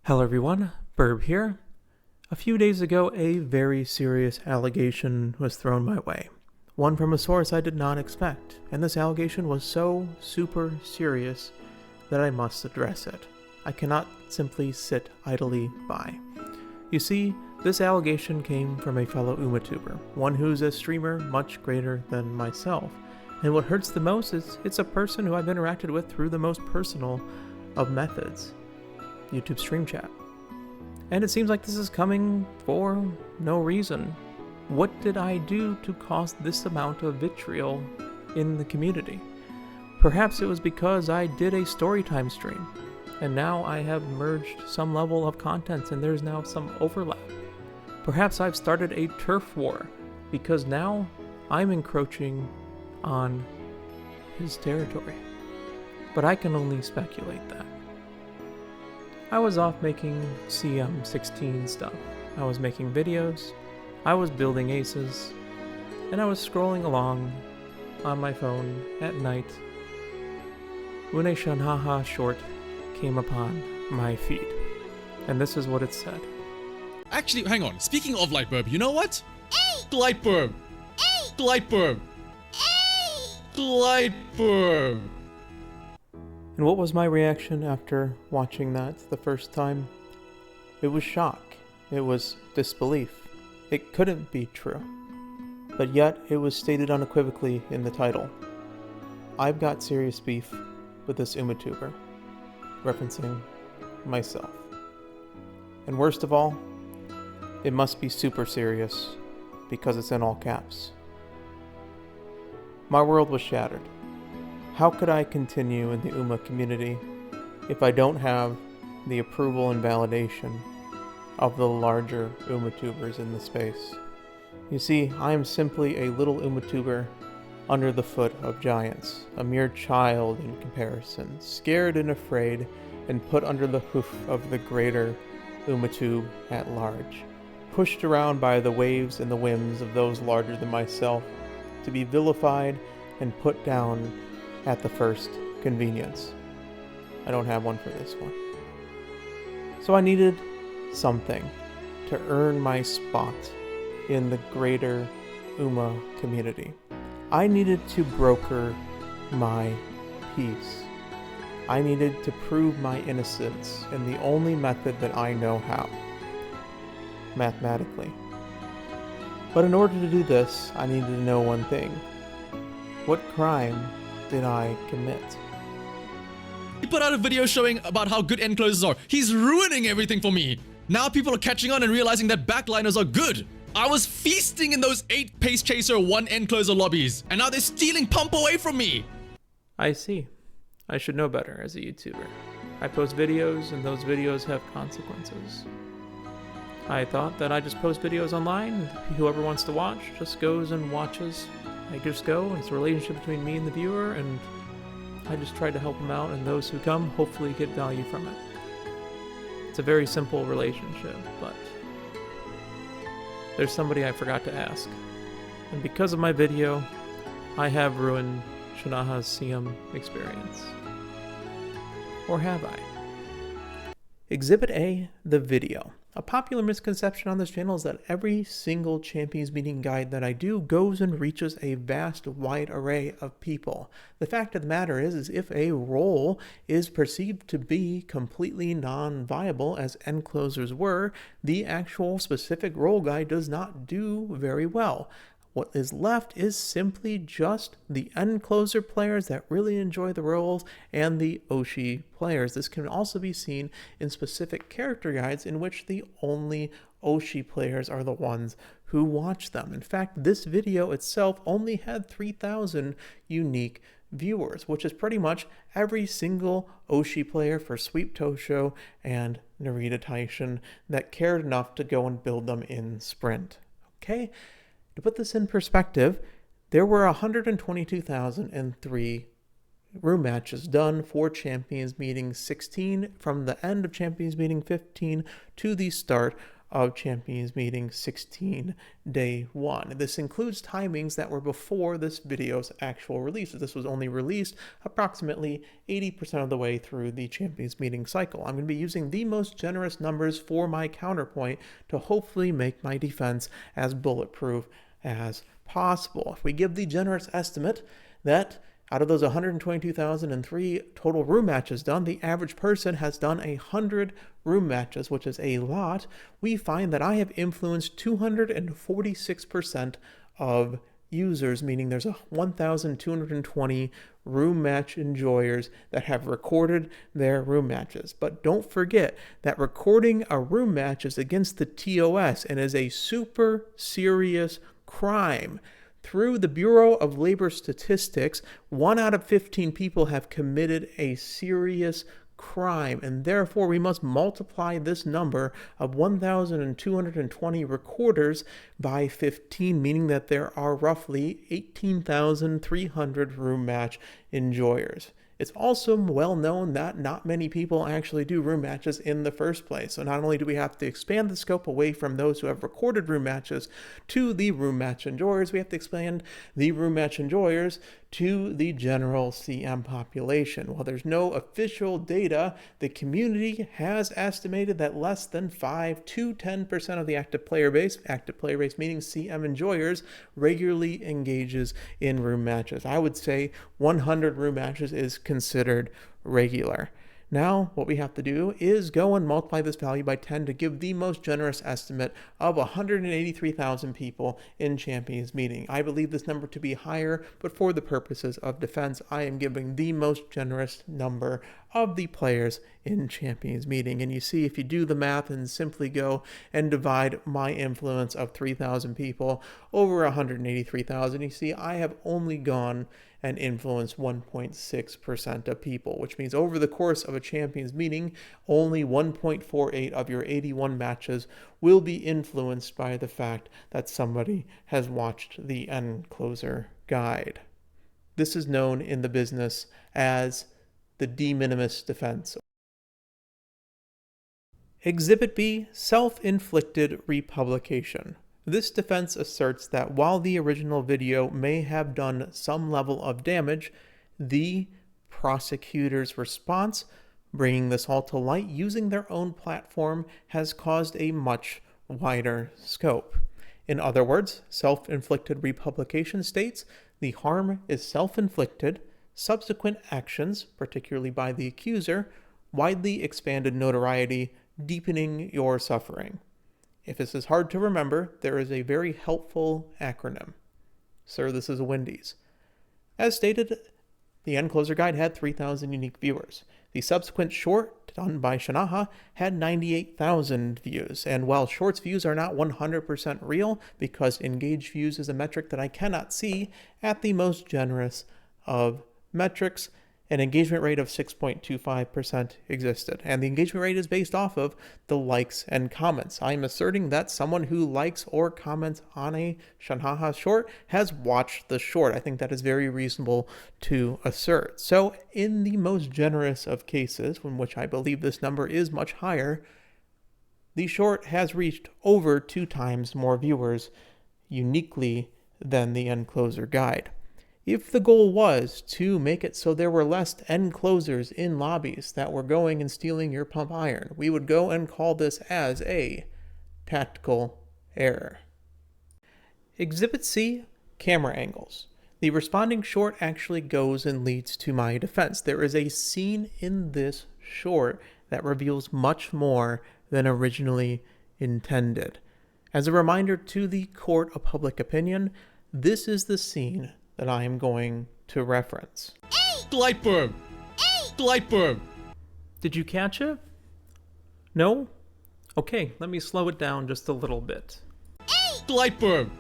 Hello everyone, Burb here. A few days ago, a very serious allegation was thrown my way. One from a source I did not expect, and this allegation was so super serious that I must address it. I cannot simply sit idly by. You see, this allegation came from a fellow UmaTuber, one who's a streamer much greater than myself. And what hurts the most is it's a person who I've interacted with through the most personal of methods. YouTube stream chat. And it seems like this is coming for no reason. What did I do to cause this amount of vitriol in the community? Perhaps it was because I did a storytime stream, and now I have merged some level of content and there's now some overlap. Perhaps I've started a turf war, because now I'm encroaching on his territory. But I can only speculate that. I was off making CM16 stuff. I was making videos, I was building aces, and I was scrolling along on my phone at night when a Shanaha short came upon my feed. And this is what it said. Actually, hang on. Speaking of Lightbirb, you know what? Lightbirb! Lightbirb! Lightbirb! And what was my reaction after watching that the first time? It was shock. It was disbelief. It couldn't be true. But yet, it was stated unequivocally in the title. I've got serious beef with this UmaTuber, referencing myself. And worst of all, it must be super serious, because it's in all caps. My world was shattered. How could I continue in the Uma community if I don't have the approval and validation of the larger UmaTubers in the space? You see, I am simply a little UmaTuber under the foot of giants, a mere child in comparison, scared and afraid, and put under the hoof of the greater UmaTube at large, pushed around by the waves and the whims of those larger than myself, to be vilified and put down at the first convenience. I don't have one for this one. So I needed something to earn my spot in the greater Uma community. I needed to broker my peace. I needed to prove my innocence in the only method that I know how, mathematically. But in order to do this, I needed to know one thing. What crime did I commit? He put out a video showing about how good end closers are. He's ruining everything for me. Now people are catching on and realizing that backliners are good. I was feasting in those 8 pace chaser 1 end closer lobbies, and now they're stealing pump away from me. I see. I should know better as a YouTuber. I post videos and those videos have consequences. I thought that I just post videos online and whoever wants to watch just goes and watches. I just go, and it's a relationship between me and the viewer, and I just try to help them out, and those who come hopefully get value from it. It's a very simple relationship, but there's somebody I forgot to ask. And because of my video, I have ruined Shanaha's CM experience. Or have I? Exhibit A, the video. A popular misconception on this channel is that every single Champions Meeting guide that I do goes and reaches a vast wide array of people. The fact of the matter is if a role is perceived to be completely non-viable, as end closers were, the actual specific role guide does not do very well. What is left is simply just the end closer players that really enjoy the roles and the Oshi players. This can also be seen in specific character guides in which the only Oshi players are the ones who watch them. In fact, this video itself only had 3,000 unique viewers, which is pretty much every single Oshi player for Sweep Tosho and Narita Taishin that cared enough to go and build them in Sprint. Okay? To put this in perspective, there were 122,003 room matches done for Champions Meeting 16 from the end of Champions Meeting 15 to the start of Champions Meeting 16 Day 1. This includes timings that were before this video's actual release. This was only released approximately 80% of the way through the Champions Meeting cycle. I'm going to be using the most generous numbers for my counterpoint to hopefully make my defense as bulletproof as possible. If we give the generous estimate that out of those 122,003 total room matches done, the average person has done 100 room matches, which is a lot. We find that I have influenced 246% of users, meaning there's 1,220 room match enjoyers that have recorded their room matches. But don't forget that recording a room match is against the TOS and is a super serious crime. Through the Bureau of Labor Statistics, 1 out of 15 people have committed a serious crime, and therefore we must multiply this number of 1,220 recorders by 15, meaning that there are roughly 18,300 room match enjoyers. It's also well known that not many people actually do room matches in the first place. So not only do we have to expand the scope away from those who have recorded room matches to the room match enjoyers, we have to expand the room match enjoyers to the general CM population. While there's no official data, the community has estimated that less than 5 to 10% of the active player base meaning CM enjoyers, regularly engages in room matches. I would say 100 room matches is considered regular. Now, what we have to do is go and multiply this value by 10 to give the most generous estimate of 183,000 people in Champions Meeting. I believe this number to be higher, but for the purposes of defense, I am giving the most generous number of the players in Champions Meeting. And you see, if you do the math and simply go and divide my influence of 3,000 people over 183,000, you see I have only gone and influenced 1.6% of people, which means over the course of a Champions Meeting, only 1.48 of your 81 matches will be influenced by the fact that somebody has watched the end closer guide. This is known in the business as the de minimis defense. Exhibit B, self-inflicted republication. This defense asserts that while the original video may have done some level of damage, the prosecutor's response, bringing this all to light using their own platform, has caused a much wider scope. In other words, self-inflicted republication states the harm is self-inflicted, subsequent actions, particularly by the accuser, widely expanded notoriety, deepening your suffering. If this is hard to remember, there is a very helpful acronym. Sir, this is a Wendy's. As stated, the End Closer Guide had 3,000 unique viewers. The subsequent short, done by Shanaha, had 98,000 views. And while shorts views are not 100% real, because engaged views is a metric that I cannot see, at the most generous of metrics, an engagement rate of 6.25% existed. And the engagement rate is based off of the likes and comments. I am asserting that someone who likes or comments on a Shanaha short has watched the short. I think that is very reasonable to assert. So in the most generous of cases, in which I believe this number is much higher, the short has reached over 2 times more viewers uniquely than the End Closer Guide. If the goal was to make it so there were less end closers in lobbies that were going and stealing your pump iron, we would go and call this as a tactical error. Exhibit C, camera angles. The responding short actually goes and leads to my defense. There is a scene in this short that reveals much more than originally intended. As a reminder to the court of public opinion, this is the scene that I am going to reference. Lightbirb! Lightbirb! Did you catch it? No? Okay, let me slow it down just a little bit. Lightbirb!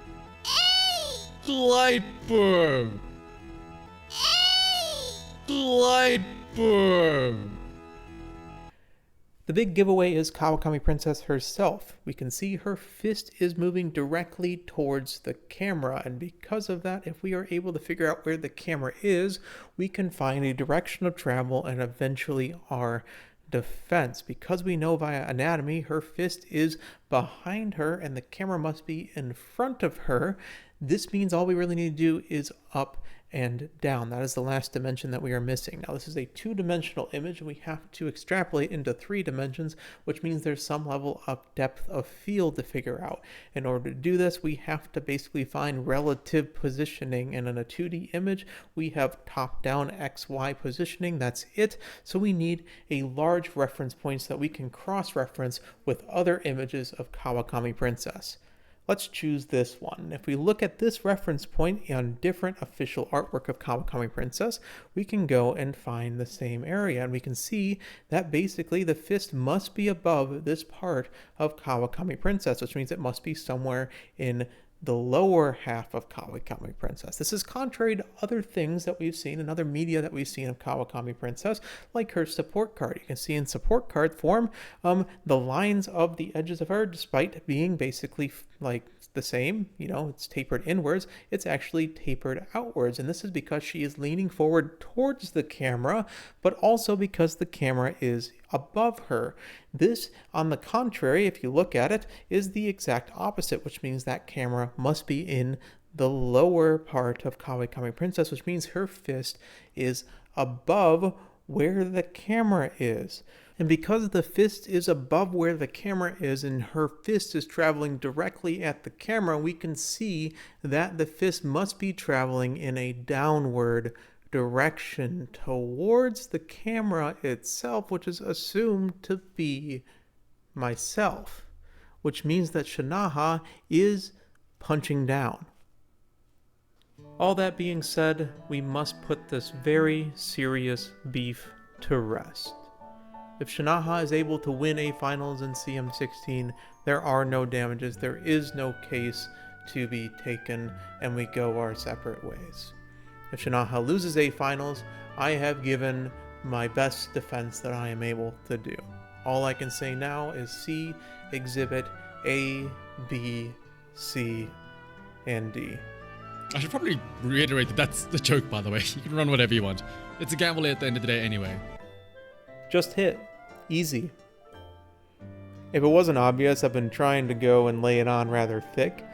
Lightbirb! Lightbirb! The big giveaway is Kawakami Princess herself. We can see her fist is moving directly towards the camera, and because of that, if we are able to figure out where the camera is, we can find a direction of travel and eventually our defense. Because we know via anatomy her fist is behind her and the camera must be in front of her, this means all we really need to do is up and down. That is the last dimension that we are missing. Now this is a two-dimensional image and we have to extrapolate into 3 dimensions, which means there's some level of depth of field to figure out. In order to do this, we have to basically find relative positioning, and in a 2D image we have top-down XY positioning. That's it. So we need a large reference point so that we can cross-reference with other images of Kawakami Princess. Let's choose this one. If we look at this reference point on different official artwork of Kawakami Princess, we can go and find the same area, and we can see that basically the fist must be above this part of Kawakami Princess, which means it must be somewhere in the lower half of Kawakami Princess. This is contrary to other things that we've seen in other media that we've seen of Kawakami Princess, like her support card. You can see in support card form, the lines of the edges of her, despite being basically like the same, it's tapered inwards, it's actually tapered outwards. And this is because she is leaning forward towards the camera, but also because the camera is above her. This, on the contrary, if you look at it, is the exact opposite, which means that camera must be in the lower part of Kawakami Princess, which means her fist is above where the camera is. And because the fist is above where the camera is and her fist is traveling directly at the camera, we can see that the fist must be traveling in a downward direction towards the camera itself, which is assumed to be myself, which means that Shanaha is punching down. All that being said, we must put this very serious beef to rest. If Shanaha is able to win a finals in CM16, there are no damages, there is no case to be taken, and we go our separate ways. If Shanaha loses a finals, I have given my best defense that I am able to do. All I can say now is see Exhibit A, B, C, and D. I should probably reiterate that that's the joke, by the way. You can run whatever you want. It's a gamble at the end of the day anyway. Just hit. Easy. If it wasn't obvious, I've been trying to go and lay it on rather thick.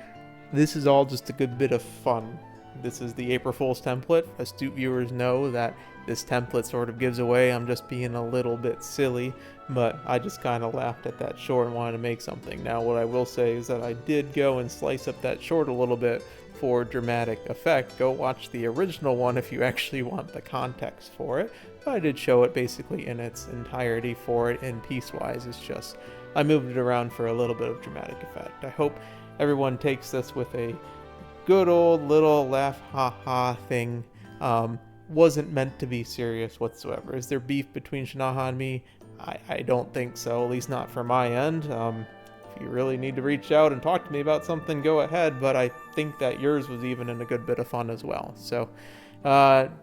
This is all just a good bit of fun. This is the April Fool's template. Astute viewers know that this template sort of gives away I'm just being a little bit silly, but I just kind of laughed at that short and wanted to make something. Now, what I will say is that I did go and slice up that short a little bit for dramatic effect. Go watch the original one if you actually want the context for it. But I did show it basically in its entirety for it, and piecewise. It's just I moved it around for a little bit of dramatic effect. I hope everyone takes this with a good old little laugh ha thing. Wasn't meant to be serious whatsoever. Is there beef between Shanaha and me? I don't think so, at least not from my end. If you really need to reach out and talk to me about something, go ahead, but I think that yours was even in a good bit of fun as well. So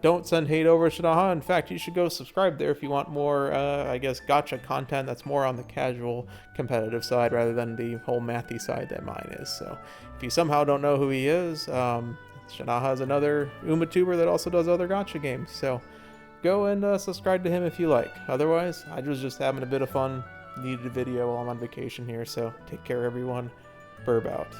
don't send hate over Shanaha. In fact, you should go subscribe there if you want more, gotcha content that's more on the casual competitive side rather than the whole mathy side that mine is. So if you somehow don't know who he is, Shanaha is another UmaTuber that also does other gotcha games. So go and subscribe to him if you like. Otherwise, I was just having a bit of fun. Needed a video while I'm on vacation here, so take care everyone. Burb out.